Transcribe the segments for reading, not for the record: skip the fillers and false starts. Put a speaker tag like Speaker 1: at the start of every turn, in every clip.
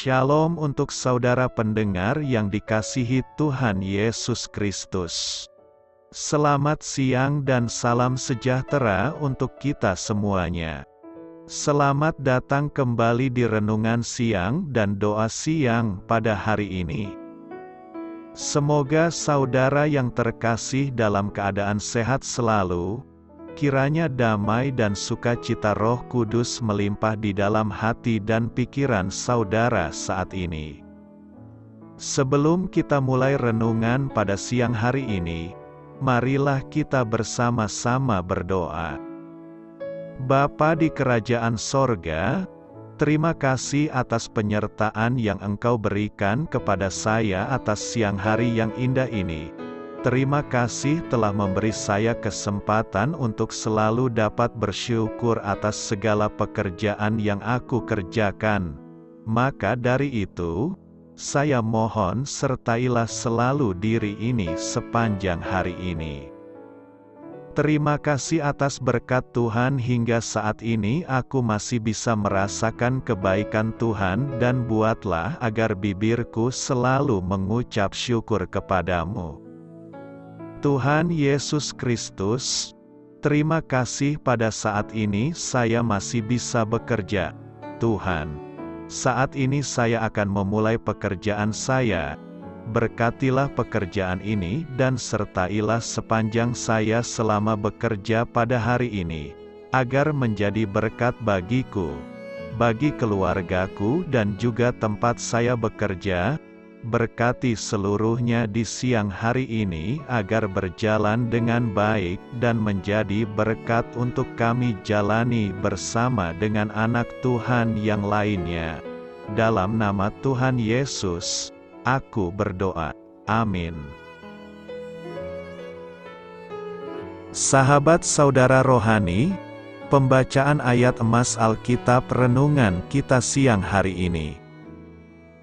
Speaker 1: Shalom untuk saudara pendengar yang dikasihi Tuhan Yesus Kristus. Selamat siang dan salam sejahtera untuk kita semuanya. Selamat datang kembali di renungan siang dan doa siang pada hari ini. Semoga saudara yang terkasih dalam keadaan sehat selalu. Kiranya damai dan sukacita Roh Kudus melimpah di dalam hati dan pikiran saudara saat ini. Sebelum kita mulai renungan pada siang hari ini, marilah kita bersama-sama berdoa. Bapa di kerajaan sorga, terima kasih atas penyertaan yang Engkau berikan kepada saya atas siang hari yang indah ini. Terima kasih telah memberi saya kesempatan untuk selalu dapat bersyukur atas segala pekerjaan yang aku kerjakan. Maka dari itu, saya mohon sertailah selalu diri ini sepanjang hari ini. Terima kasih atas berkat Tuhan hingga saat ini aku masih bisa merasakan kebaikan Tuhan dan buatlah agar bibirku selalu mengucap syukur kepadamu. Tuhan Yesus Kristus, terima kasih pada saat ini saya masih bisa bekerja. Tuhan, saat ini saya akan memulai pekerjaan saya. Berkatilah pekerjaan ini dan sertailah sepanjang saya selama bekerja pada hari ini, agar menjadi berkat bagiku, bagi keluargaku dan juga tempat saya bekerja. Berkati seluruhnya di siang hari ini agar berjalan dengan baik dan menjadi berkat untuk kami jalani bersama dengan anak Tuhan yang lainnya. Dalam nama Tuhan Yesus, aku berdoa. Amin. Sahabat saudara rohani, pembacaan ayat emas Alkitab renungan kita siang hari ini.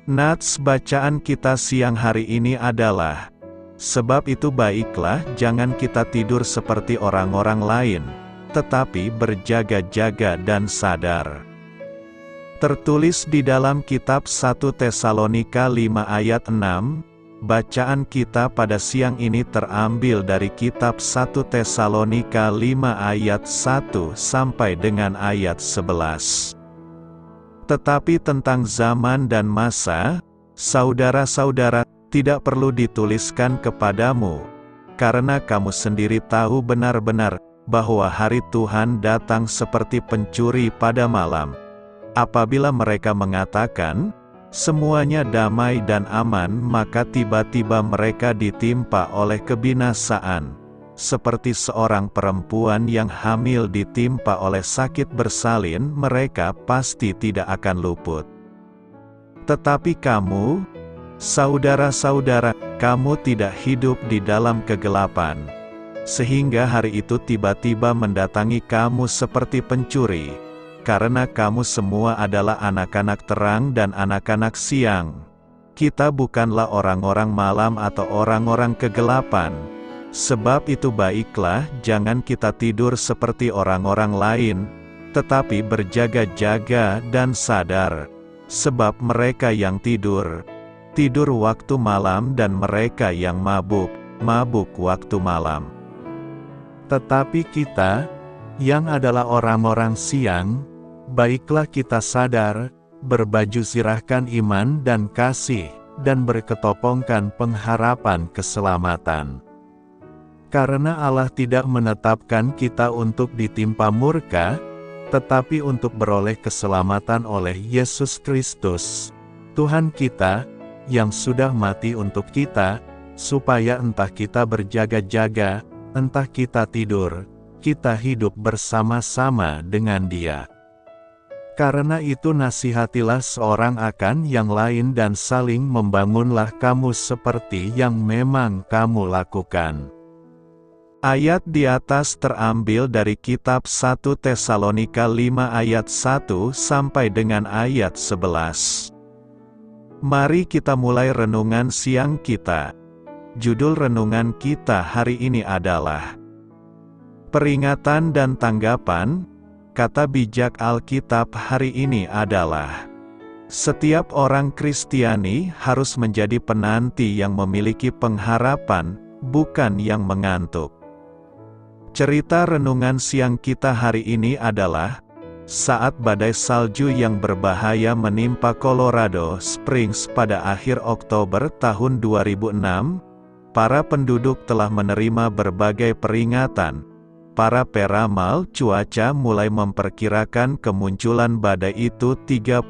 Speaker 1: Nats bacaan kita siang hari ini adalah, sebab itu baiklah jangan kita tidur seperti orang-orang lain, tetapi berjaga-jaga dan sadar. Tertulis di dalam kitab 1 Tesalonika 5 ayat 6, bacaan kita pada siang ini terambil dari kitab 1 Tesalonika 5 ayat 1 sampai dengan ayat 11. Tetapi tentang zaman dan masa, saudara-saudara, tidak perlu dituliskan kepadamu, karena kamu sendiri tahu benar-benar, bahwa hari Tuhan datang seperti pencuri pada malam. Apabila mereka mengatakan, semuanya damai dan aman, maka tiba-tiba mereka ditimpa oleh kebinasaan. Seperti seorang perempuan yang hamil ditimpa oleh sakit bersalin, mereka pasti tidak akan luput. Tetapi kamu, saudara-saudara, kamu tidak hidup di dalam kegelapan, sehingga hari itu tiba-tiba mendatangi kamu seperti pencuri, karena kamu semua adalah anak-anak terang dan anak-anak siang. Kita bukanlah orang-orang malam atau orang-orang kegelapan. Sebab itu baiklah jangan kita tidur seperti orang-orang lain, tetapi berjaga-jaga dan sadar. Sebab mereka yang tidur, tidur waktu malam dan mereka yang mabuk, mabuk waktu malam. Tetapi kita, yang adalah orang-orang siang, baiklah kita sadar, berbaju zirahkan iman dan kasih, dan berketopongkan pengharapan keselamatan. Karena Allah tidak menetapkan kita untuk ditimpa murka, tetapi untuk beroleh keselamatan oleh Yesus Kristus, Tuhan kita, yang sudah mati untuk kita, supaya entah kita berjaga-jaga, entah kita tidur, kita hidup bersama-sama dengan Dia. Karena itu nasihatilah seorang akan yang lain dan saling membangunlah kamu seperti yang memang kamu lakukan. Ayat di atas terambil dari kitab 1 Tesalonika 5 ayat 1 sampai dengan ayat 11. Mari kita mulai renungan siang kita. Judul renungan kita hari ini adalah Peringatan dan Tanggapan. Kata bijak Alkitab hari ini adalah Setiap orang Kristiani harus menjadi penanti yang memiliki pengharapan, bukan yang mengantuk. Cerita renungan siang kita hari ini adalah saat badai salju yang berbahaya menimpa Colorado Springs pada akhir Oktober tahun 2006. Para penduduk telah menerima berbagai peringatan. Para peramal cuaca mulai memperkirakan kemunculan badai itu 36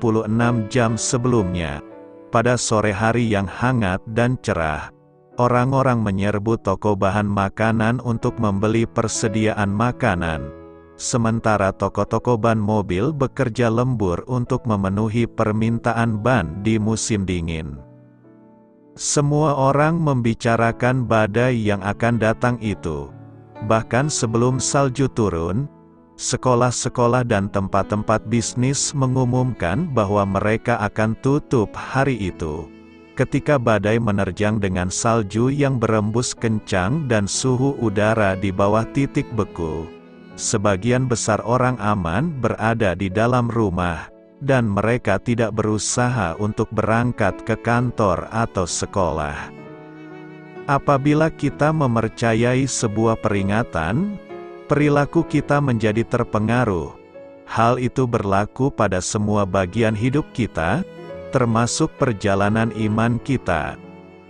Speaker 1: jam sebelumnya. Pada sore hari yang hangat dan cerah, orang-orang menyerbu toko bahan makanan untuk membeli persediaan makanan. Sementara toko-toko ban mobil bekerja lembur untuk memenuhi permintaan ban di musim dingin. Semua orang membicarakan badai yang akan datang itu. Bahkan sebelum salju turun, sekolah-sekolah dan tempat-tempat bisnis mengumumkan bahwa mereka akan tutup hari itu. Ketika badai menerjang dengan salju yang berembus kencang dan suhu udara di bawah titik beku, sebagian besar orang aman berada di dalam rumah, dan mereka tidak berusaha untuk berangkat ke kantor atau sekolah. Apabila kita mempercayai sebuah peringatan, perilaku kita menjadi terpengaruh. Hal itu berlaku pada semua bagian hidup kita, termasuk perjalanan iman kita.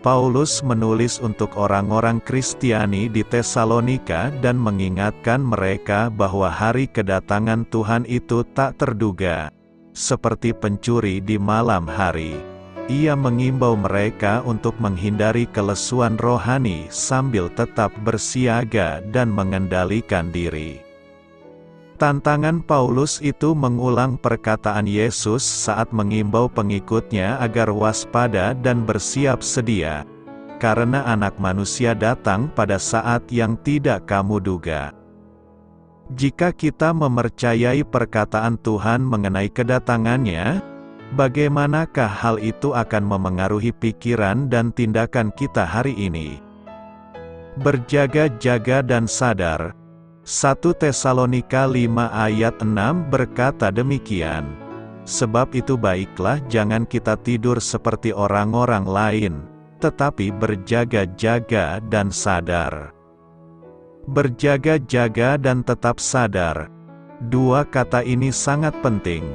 Speaker 1: Paulus menulis untuk orang-orang Kristiani di Tesalonika dan mengingatkan mereka bahwa hari kedatangan Tuhan itu tak terduga, seperti pencuri di malam hari. Ia mengimbau mereka untuk menghindari kelesuan rohani sambil tetap bersiaga dan mengendalikan diri. Tantangan Paulus itu mengulang perkataan Yesus saat mengimbau pengikutnya agar waspada dan bersiap sedia, karena Anak Manusia datang pada saat yang tidak kamu duga. Jika kita mempercayai perkataan Tuhan mengenai kedatangannya, bagaimanakah hal itu akan memengaruhi pikiran dan tindakan kita hari ini? Berjaga-jaga dan sadar. 1 Tesalonika 5 ayat 6 berkata demikian. Sebab itu baiklah jangan kita tidur seperti orang-orang lain, tetapi berjaga-jaga dan sadar. Berjaga-jaga dan tetap sadar. Dua kata ini sangat penting.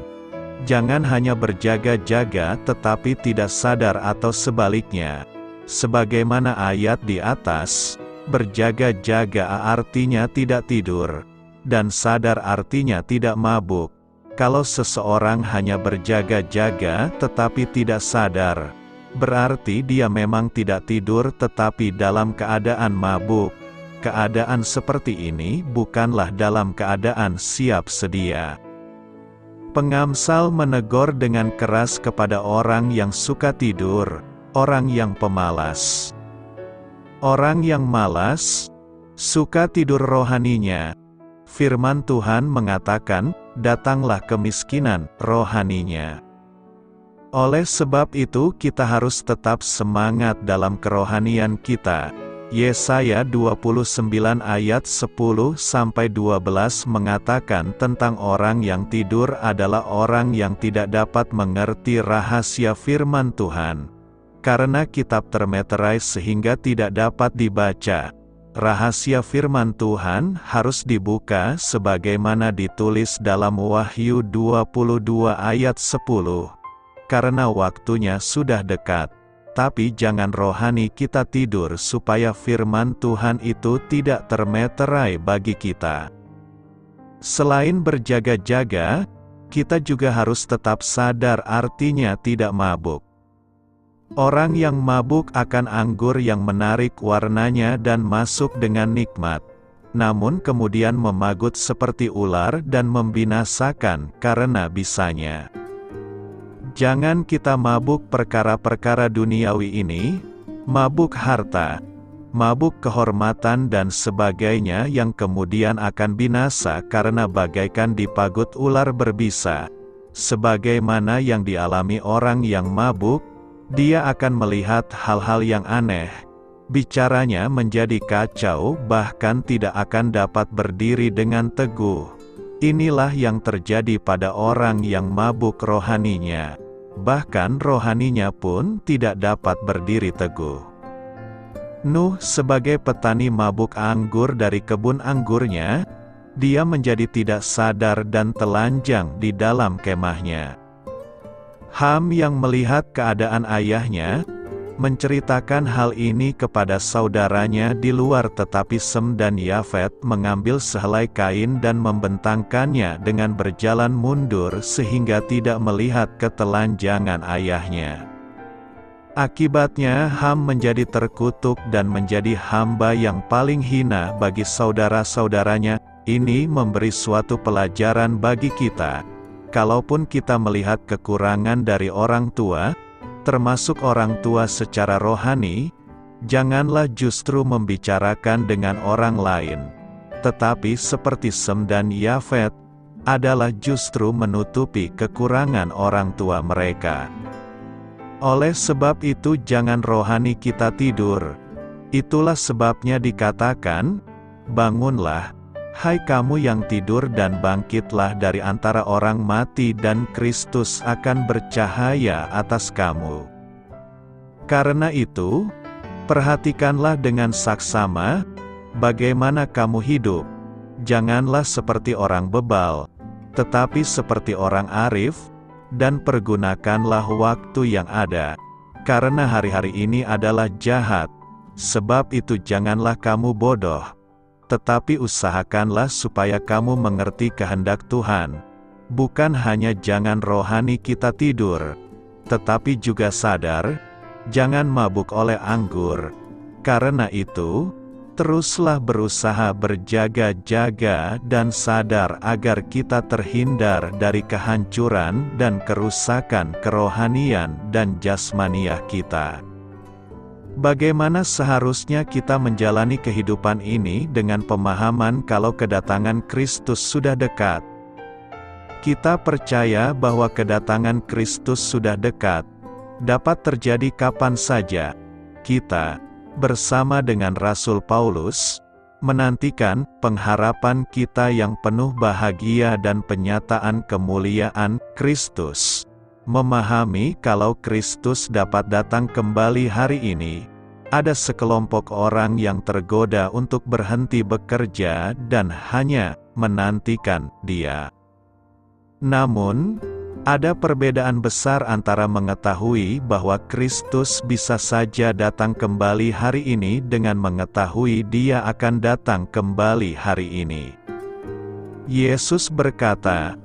Speaker 1: Jangan hanya berjaga-jaga tetapi tidak sadar atau sebaliknya. Sebagaimana ayat di atas, berjaga-jaga artinya tidak tidur, dan sadar artinya tidak mabuk. Kalau seseorang hanya berjaga-jaga tetapi tidak sadar, berarti dia memang tidak tidur tetapi dalam keadaan mabuk. Keadaan seperti ini bukanlah dalam keadaan siap sedia. Pengamsal menegur dengan keras kepada orang yang suka tidur, orang yang pemalas. Orang yang malas, suka tidur rohaninya. Firman Tuhan mengatakan, datanglah kemiskinan rohaninya. Oleh sebab itu kita harus tetap semangat dalam kerohanian kita. Yesaya 29 ayat 10-12 mengatakan tentang orang yang tidur adalah orang yang tidak dapat mengerti rahasia firman Tuhan. Karena kitab termeterai sehingga tidak dapat dibaca. Rahasia firman Tuhan harus dibuka sebagaimana ditulis dalam Wahyu 22 ayat 10. Karena waktunya sudah dekat. Tapi jangan rohani kita tidur supaya firman Tuhan itu tidak termeterai bagi kita. Selain berjaga-jaga, kita juga harus tetap sadar artinya tidak mabuk. Orang yang mabuk akan anggur yang menarik warnanya dan masuk dengan nikmat, namun kemudian memagut seperti ular dan membinasakan karena bisanya. Jangan kita mabuk perkara-perkara duniawi ini, mabuk harta, mabuk kehormatan dan sebagainya yang kemudian akan binasa karena bagaikan dipagut ular berbisa. Sebagaimana yang dialami orang yang mabuk, dia akan melihat hal-hal yang aneh. Bicaranya menjadi kacau bahkan tidak akan dapat berdiri dengan teguh. Inilah yang terjadi pada orang yang mabuk rohaninya. bahkan rohaninya pun tidak dapat berdiri teguh. Nuh sebagai petani mabuk anggur dari kebun anggurnya, dia menjadi tidak sadar dan telanjang di dalam kemahnya. Ham yang melihat keadaan ayahnya, menceritakan hal ini kepada saudaranya di luar, tetapi Sem dan Yafet mengambil sehelai kain dan membentangkannya dengan berjalan mundur sehingga tidak melihat ketelanjangan ayahnya. Akibatnya Ham menjadi terkutuk dan menjadi hamba yang paling hina bagi saudara-saudaranya. Ini memberi suatu pelajaran bagi kita. Kalaupun kita melihat kekurangan dari orang tua, termasuk orang tua secara rohani, janganlah justru membicarakan dengan orang lain, tetapi seperti Sem dan Yafet, adalah justru menutupi kekurangan orang tua mereka. Oleh sebab itu jangan rohani kita tidur. Itulah sebabnya dikatakan, bangunlah, hai kamu yang tidur, dan bangkitlah dari antara orang mati, dan Kristus akan bercahaya atas kamu. Karena itu, perhatikanlah dengan saksama, bagaimana kamu hidup. Janganlah seperti orang bebal, tetapi seperti orang arif, dan pergunakanlah waktu yang ada. Karena hari-hari ini adalah jahat, sebab itu janganlah kamu bodoh. Tetapi usahakanlah supaya kamu mengerti kehendak Tuhan. Bukan hanya jangan rohani kita tidur, tetapi juga sadar, jangan mabuk oleh anggur. Karena itu, teruslah berusaha berjaga-jaga dan sadar agar kita terhindar dari kehancuran dan kerusakan kerohanian dan jasmaniah kita. Bagaimana seharusnya kita menjalani kehidupan ini dengan pemahaman kalau kedatangan Kristus sudah dekat? Kita percaya bahwa kedatangan Kristus sudah dekat, dapat terjadi kapan saja. Kita, bersama dengan Rasul Paulus, menantikan pengharapan kita yang penuh bahagia dan penyataan kemuliaan Kristus. Memahami kalau Kristus dapat datang kembali hari ini, ada sekelompok orang yang tergoda untuk berhenti bekerja dan hanya menantikan Dia. Namun, ada perbedaan besar antara mengetahui bahwa Kristus bisa saja datang kembali hari ini dengan mengetahui Dia akan datang kembali hari ini. Yesus berkata,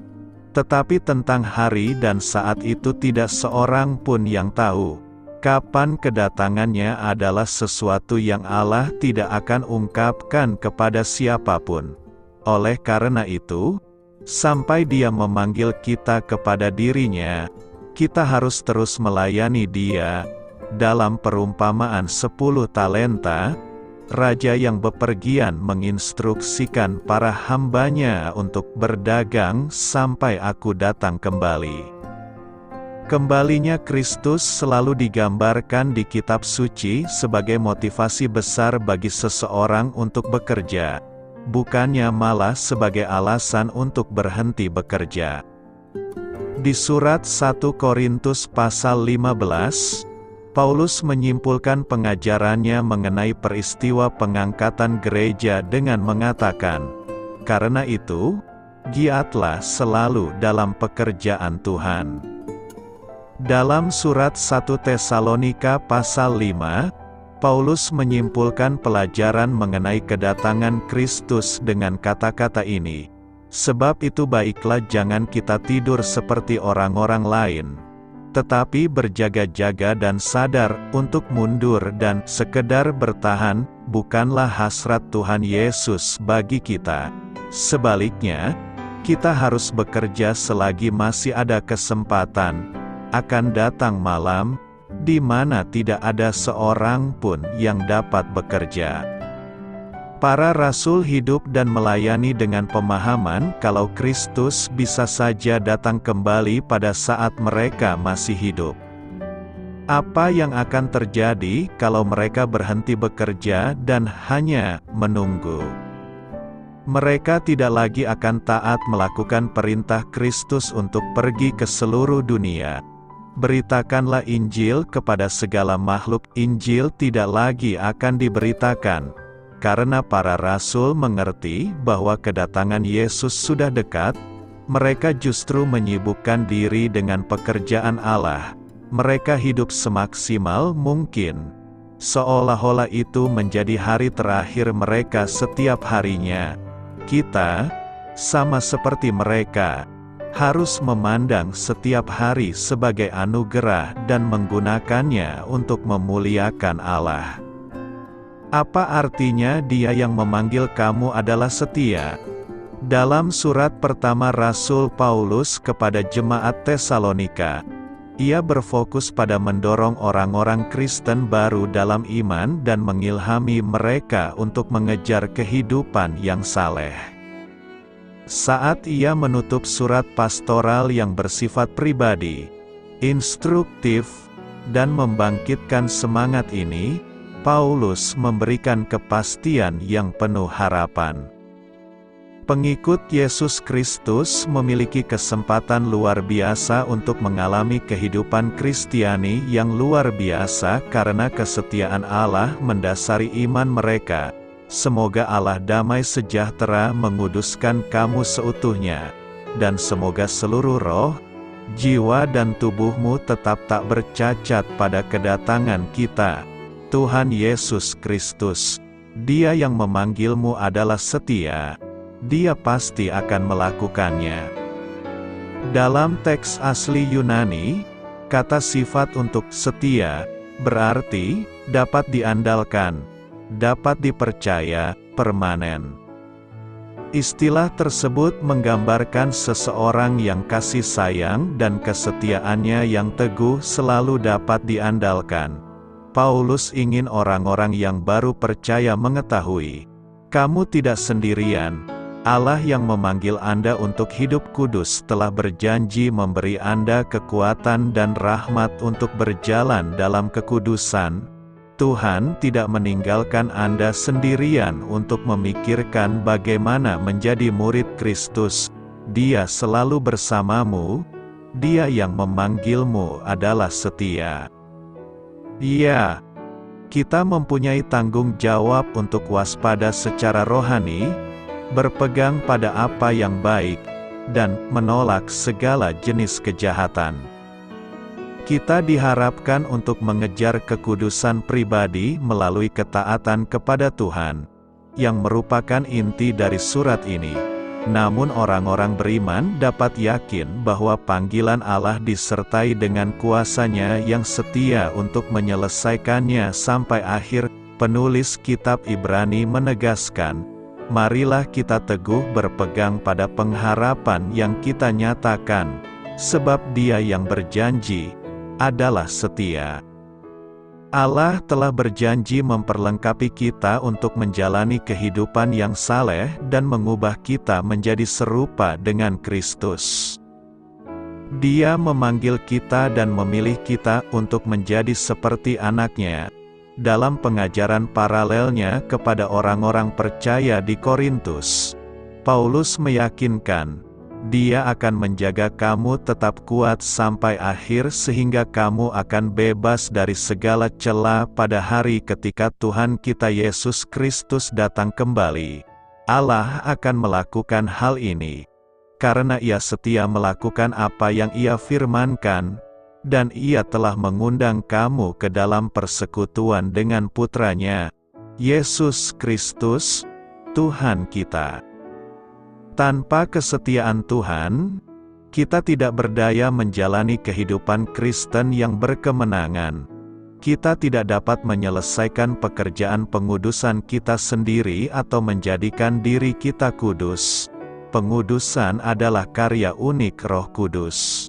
Speaker 1: tetapi tentang hari dan saat itu tidak seorang pun yang tahu. Kapan kedatangannya adalah sesuatu yang Allah tidak akan ungkapkan kepada siapapun. Oleh karena itu, sampai Dia memanggil kita kepada diri-Nya, kita harus terus melayani Dia. Dalam perumpamaan 10 talenta, Raja yang bepergian menginstruksikan para hambanya untuk berdagang sampai aku datang kembali. Kembalinya Kristus selalu digambarkan di kitab suci sebagai motivasi besar bagi seseorang untuk bekerja, bukannya malah sebagai alasan untuk berhenti bekerja. Di surat 1 Korintus pasal 15, Paulus menyimpulkan pengajarannya mengenai peristiwa pengangkatan gereja dengan mengatakan, karena itu, giatlah selalu dalam pekerjaan Tuhan. Dalam surat 1 Tesalonika pasal 5, Paulus menyimpulkan pelajaran mengenai kedatangan Kristus dengan kata-kata ini, sebab itu baiklah jangan kita tidur seperti orang-orang lain, tetapi berjaga-jaga dan sadar untuk mundur dan sekedar bertahan, bukanlah hasrat Tuhan Yesus bagi kita. Sebaliknya, kita harus bekerja selagi masih ada kesempatan. Akan datang malam, di mana tidak ada seorang pun yang dapat bekerja. Para rasul hidup dan melayani dengan pemahaman kalau Kristus bisa saja datang kembali pada saat mereka masih hidup. Apa yang akan terjadi kalau mereka berhenti bekerja dan hanya menunggu? Mereka tidak lagi akan taat melakukan perintah Kristus untuk pergi ke seluruh dunia. Beritakanlah Injil kepada segala makhluk. Injil tidak lagi akan diberitakan, karena para rasul mengerti bahwa kedatangan Yesus sudah dekat. Mereka justru menyibukkan diri dengan pekerjaan Allah. Mereka hidup semaksimal mungkin, seolah-olah itu menjadi hari terakhir mereka setiap harinya. Kita, sama seperti mereka, harus memandang setiap hari sebagai anugerah dan menggunakannya untuk memuliakan Allah. Apa artinya Dia yang memanggil kamu adalah setia? Dalam surat pertama Rasul Paulus kepada jemaat Tesalonika, ia berfokus pada mendorong orang-orang Kristen baru dalam iman dan mengilhami mereka untuk mengejar kehidupan yang saleh. Saat ia menutup surat pastoral yang bersifat pribadi, instruktif, dan membangkitkan semangat ini, Paulus memberikan kepastian yang penuh harapan. Pengikut Yesus Kristus memiliki kesempatan luar biasa untuk mengalami kehidupan Kristiani yang luar biasa karena kesetiaan Allah mendasari iman mereka. Semoga Allah damai sejahtera menguduskan kamu seutuhnya, dan semoga seluruh roh, jiwa dan tubuhmu tetap tak bercacat pada kedatangan kita, Tuhan Yesus Kristus. Dia yang memanggilmu adalah setia. Dia pasti akan melakukannya. Dalam teks asli Yunani, kata sifat untuk setia berarti dapat diandalkan, dapat dipercaya, permanen. Istilah tersebut menggambarkan seseorang yang kasih sayang dan kesetiaannya yang teguh selalu dapat diandalkan. Paulus ingin orang-orang yang baru percaya mengetahui, kamu tidak sendirian. Allah yang memanggil Anda untuk hidup kudus telah berjanji memberi Anda kekuatan dan rahmat untuk berjalan dalam kekudusan. Tuhan tidak meninggalkan Anda sendirian untuk memikirkan bagaimana menjadi murid Kristus. Dia selalu bersamamu. Dia yang memanggilmu adalah setia. Ya, kita mempunyai tanggung jawab untuk waspada secara rohani, berpegang pada apa yang baik, dan menolak segala jenis kejahatan. Kita diharapkan untuk mengejar kekudusan pribadi melalui ketaatan kepada Tuhan, yang merupakan inti dari surat ini. Namun orang-orang beriman dapat yakin bahwa panggilan Allah disertai dengan kuasa-Nya yang setia untuk menyelesaikannya sampai akhir. Penulis kitab Ibrani menegaskan, marilah kita teguh berpegang pada pengharapan yang kita nyatakan, sebab Dia yang berjanji adalah setia. Allah telah berjanji memperlengkapi kita untuk menjalani kehidupan yang saleh dan mengubah kita menjadi serupa dengan Kristus. Dia memanggil kita dan memilih kita untuk menjadi seperti anak-Nya. Dalam pengajaran paralelnya kepada orang-orang percaya di Korintus, Paulus meyakinkan, Dia akan menjaga kamu tetap kuat sampai akhir sehingga kamu akan bebas dari segala cela pada hari ketika Tuhan kita Yesus Kristus datang kembali. Allah akan melakukan hal ini, karena Ia setia melakukan apa yang Ia firmankan, dan Ia telah mengundang kamu ke dalam persekutuan dengan Putra-Nya, Yesus Kristus, Tuhan kita. Tanpa kesetiaan Tuhan, kita tidak berdaya menjalani kehidupan Kristen yang berkemenangan. Kita tidak dapat menyelesaikan pekerjaan pengudusan kita sendiri atau menjadikan diri kita kudus. Pengudusan adalah karya unik Roh Kudus.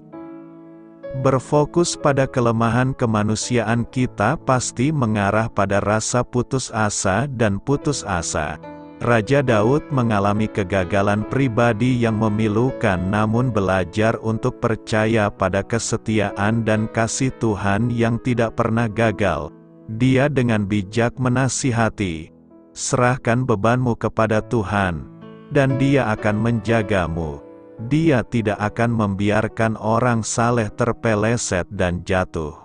Speaker 1: Berfokus pada kelemahan kemanusiaan kita pasti mengarah pada rasa putus asa dan putus asa. Raja Daud mengalami kegagalan pribadi yang memilukan namun belajar untuk percaya pada kesetiaan dan kasih Tuhan yang tidak pernah gagal. Dia dengan bijak menasihati, serahkan bebanmu kepada Tuhan, dan Dia akan menjagamu. Dia tidak akan membiarkan orang saleh terpeleset dan jatuh.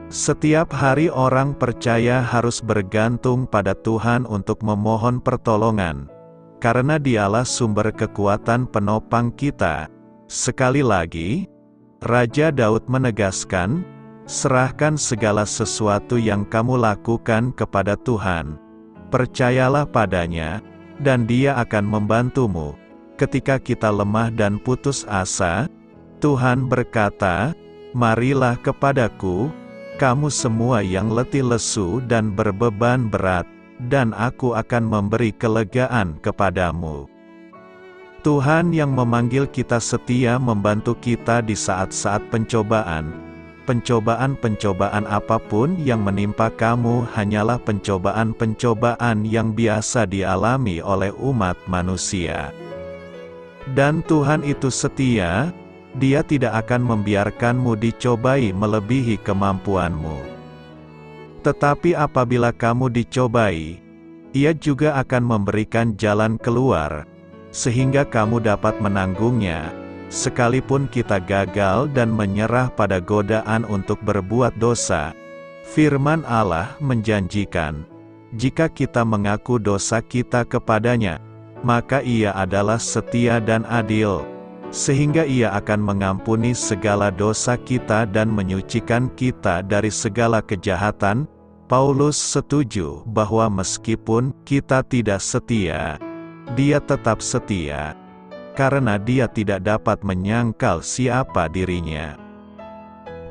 Speaker 1: Setiap hari orang percaya harus bergantung pada Tuhan untuk memohon pertolongan, karena Dialah sumber kekuatan penopang kita. Sekali lagi, Raja Daud menegaskan, serahkan segala sesuatu yang kamu lakukan kepada Tuhan. Percayalah padanya, dan Dia akan membantumu. Ketika kita lemah dan putus asa, Tuhan berkata, marilah kepadaku, kamu semua yang letih lesu dan berbeban berat, dan aku akan memberi kelegaan kepadamu. Tuhan yang memanggil kita setia membantu kita di saat-saat pencobaan. Pencobaan-pencobaan apapun yang menimpa kamu hanyalah pencobaan-pencobaan yang biasa dialami oleh umat manusia. Dan Tuhan itu setia, Dia tidak akan membiarkanmu dicobai melebihi kemampuanmu. Tetapi apabila kamu dicobai, Ia juga akan memberikan jalan keluar, sehingga kamu dapat menanggungnya, sekalipun kita gagal dan menyerah pada godaan untuk berbuat dosa. Firman Allah menjanjikan, jika kita mengaku dosa kita kepadanya, maka Ia adalah setia dan adil, sehingga Ia akan mengampuni segala dosa kita dan menyucikan kita dari segala kejahatan. Paulus setuju bahwa meskipun kita tidak setia, Dia tetap setia, karena Dia tidak dapat menyangkal siapa dirinya.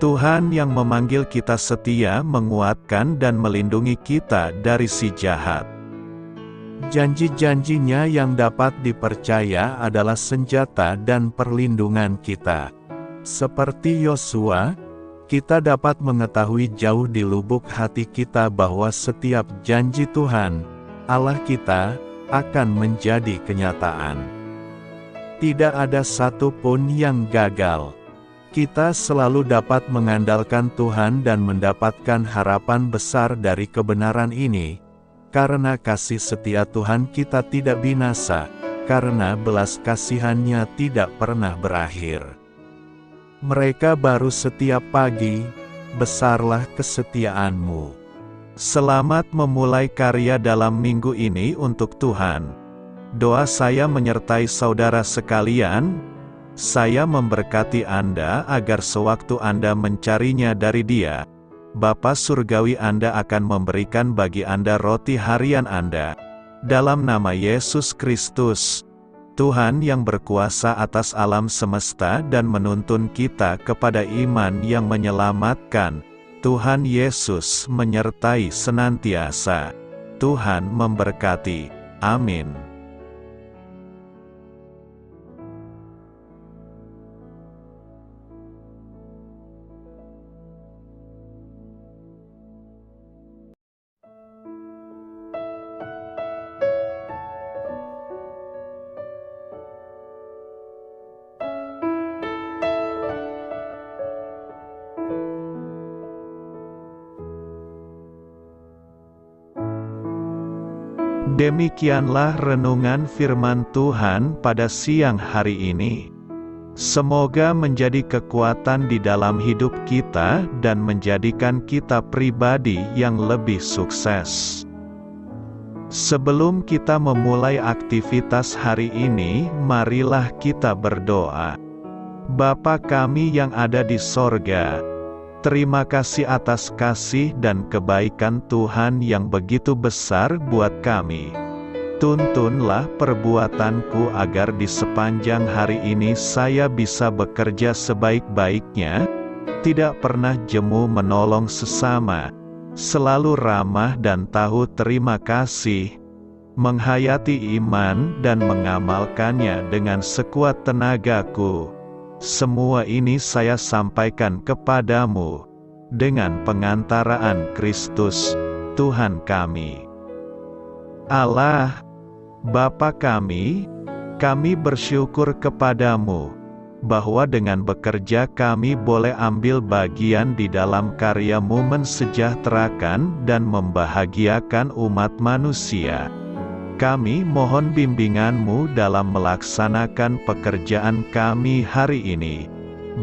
Speaker 1: Tuhan yang memanggil kita setia menguatkan dan melindungi kita dari si jahat. Janji-janjinya yang dapat dipercaya adalah senjata dan perlindungan kita. Seperti Yosua, kita dapat mengetahui jauh di lubuk hati kita bahwa setiap janji Tuhan, Allah kita, akan menjadi kenyataan. Tidak ada satu pun yang gagal. Kita selalu dapat mengandalkan Tuhan dan mendapatkan harapan besar dari kebenaran ini, karena kasih setia Tuhan kita tidak binasa, karena belas kasihan-Nya tidak pernah berakhir. Mereka baru setiap pagi, besarlah kesetiaan-Mu. Selamat memulai karya dalam minggu ini untuk Tuhan. Doa saya menyertai saudara sekalian. Saya memberkati Anda agar sewaktu Anda mencarinya dari Dia, Bapa Surgawi Anda akan memberikan bagi Anda roti harian Anda. Dalam nama Yesus Kristus, Tuhan yang berkuasa atas alam semesta dan menuntun kita kepada iman yang menyelamatkan, Tuhan Yesus menyertai senantiasa. Tuhan memberkati. Amin. Demikianlah renungan firman Tuhan pada siang hari ini. Semoga menjadi kekuatan di dalam hidup kita dan menjadikan kita pribadi yang lebih sukses. Sebelum kita memulai aktivitas hari ini, marilah kita berdoa. Bapa kami yang ada di sorga, terima kasih atas kasih dan kebaikan Tuhan yang begitu besar buat kami. Tuntunlah perbuatanku agar di sepanjang hari ini saya bisa bekerja sebaik-baiknya, tidak pernah jemu menolong sesama, selalu ramah dan tahu terima kasih, menghayati iman dan mengamalkannya dengan sekuat tenagaku. Semua ini saya sampaikan kepadamu, dengan pengantaraan Kristus, Tuhan kami. Allah, Bapa kami bersyukur kepadamu, bahwa dengan bekerja kami boleh ambil bagian di dalam karya-Mu mensejahterakan dan membahagiakan umat manusia. Kami mohon bimbingan-Mu dalam melaksanakan pekerjaan kami hari ini.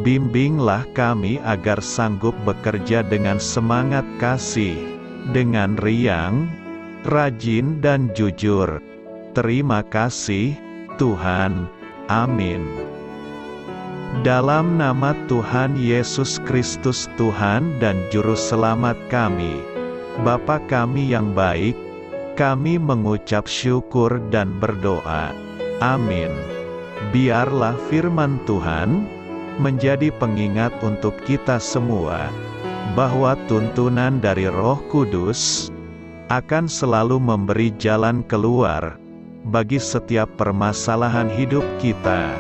Speaker 1: Bimbinglah kami agar sanggup bekerja dengan semangat kasih, dengan riang, rajin dan jujur. Terima kasih, Tuhan. Amin. Dalam nama Tuhan Yesus Kristus Tuhan dan Juru Selamat kami, Bapa kami yang baik, kami mengucap syukur dan berdoa. Amin. Biarlah firman Tuhan menjadi pengingat untuk kita semua, bahwa tuntunan dari Roh Kudus akan selalu memberi jalan keluar bagi setiap permasalahan hidup kita,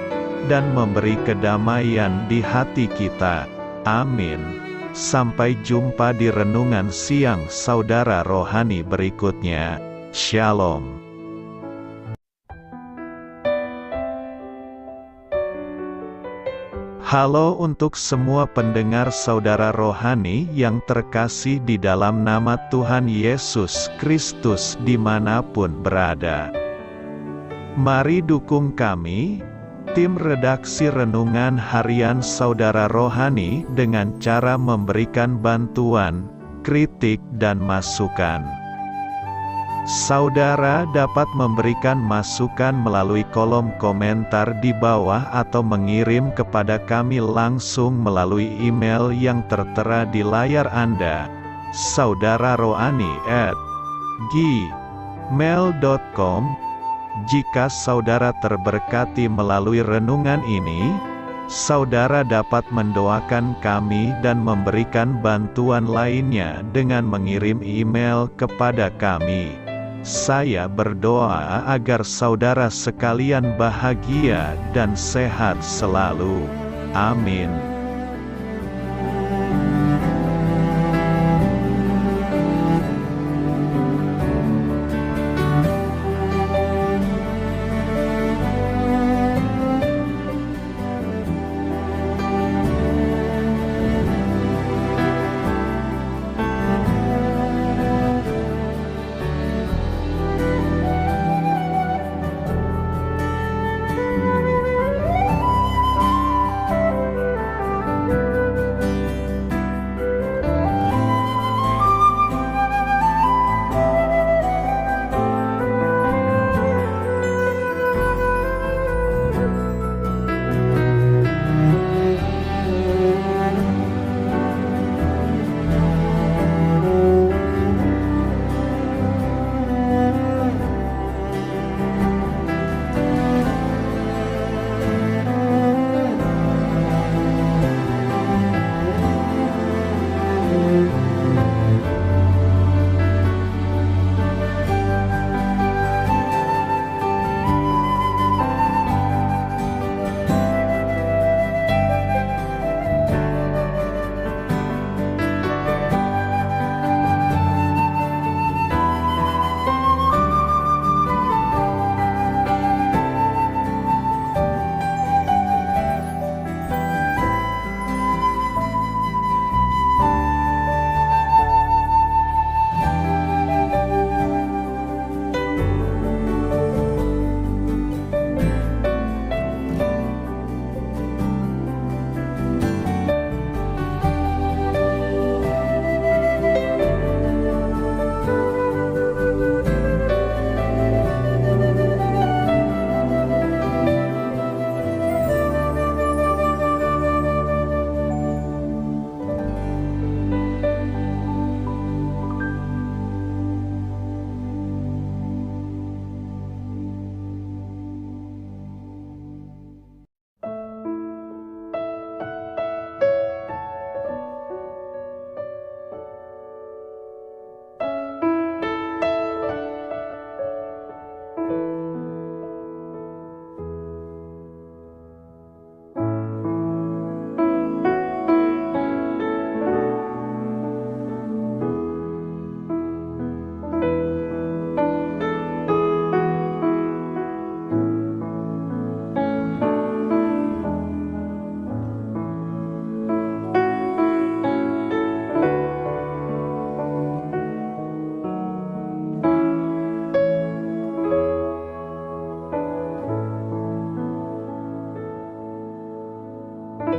Speaker 1: dan memberi kedamaian di hati kita. Amin. Sampai jumpa di renungan siang saudara rohani berikutnya. Shalom. Halo untuk semua pendengar saudara rohani yang terkasih di dalam nama Tuhan Yesus Kristus dimanapun berada. Mari dukung kami, tim redaksi Renungan Harian Saudara Rohani, dengan cara memberikan bantuan, kritik dan masukan. Saudara dapat memberikan masukan melalui kolom komentar di bawah atau mengirim kepada kami langsung melalui email yang tertera di layar Anda, saudararohani@gmail.com. Jika saudara terberkati melalui renungan ini, saudara dapat mendoakan kami dan memberikan bantuan lainnya dengan mengirim email kepada kami. Saya berdoa agar saudara sekalian bahagia dan sehat selalu. Amin.